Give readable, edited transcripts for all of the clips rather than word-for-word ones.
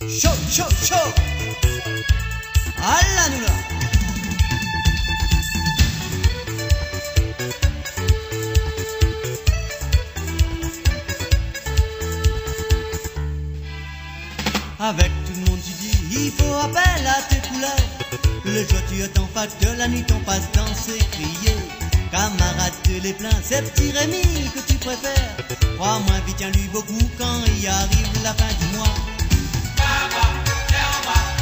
Chaud, chaud, chaud. Allah nous là. Avec tout le monde tu dis, il faut appel à tes couleurs. Le jour tu attends pas de la nuit, ton passe danser, crier. Camarade te les plains, c'est petit Rémi que tu préfères. Crois-moi, vite tiens-lui beaucoup quand il arrive la fin du mois.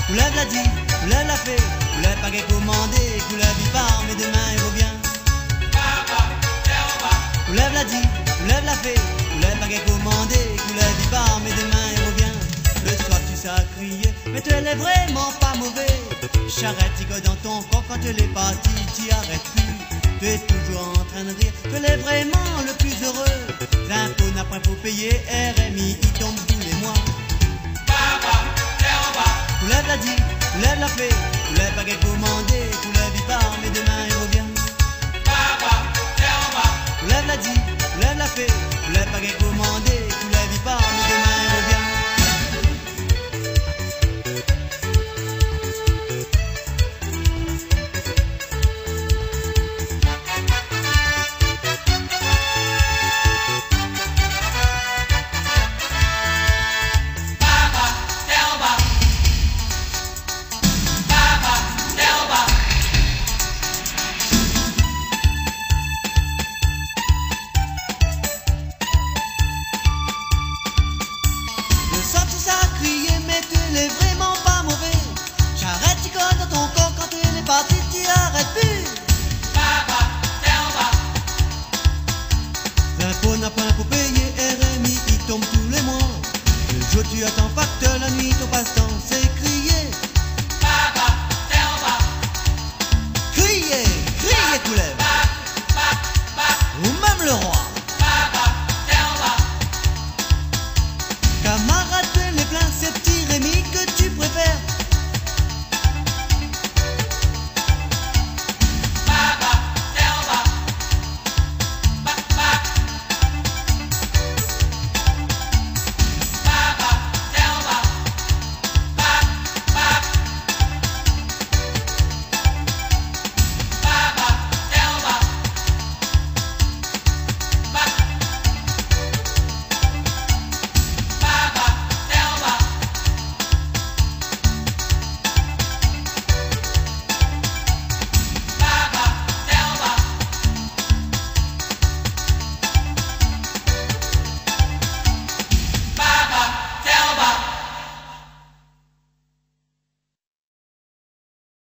Coulève la dit, coulève la fée, coulève pas qu'est commandé, coulève il part, mais demain il revient. Coulève la dit, coulève la fée, coulève pas qu'est commandé, coulève il part, mais demain il revient. Le soir tu sais à crier, mais tu n'es vraiment pas mauvais. Charrette tigre dans ton corps quand tu l'es parti, t'y arrêtes plus. Tu es toujours en train de rire, tu l'es vraiment le plus heureux. L'impôt n'a pas pour payer, RMI il tombe tous les mois. Coulève la dit, coulève la fée, coulève pas qu'elle commandé, coulève il part, mais demain il revient. Coulève la dit, coulève la fée, coulève pas qu'elle commandé, coulève il part, mais demain il revient. L'impôt n'a pas pour payer, RMI il tombe tous les mois. Le jour tu attends pas que la nuit ton passe-temps c'est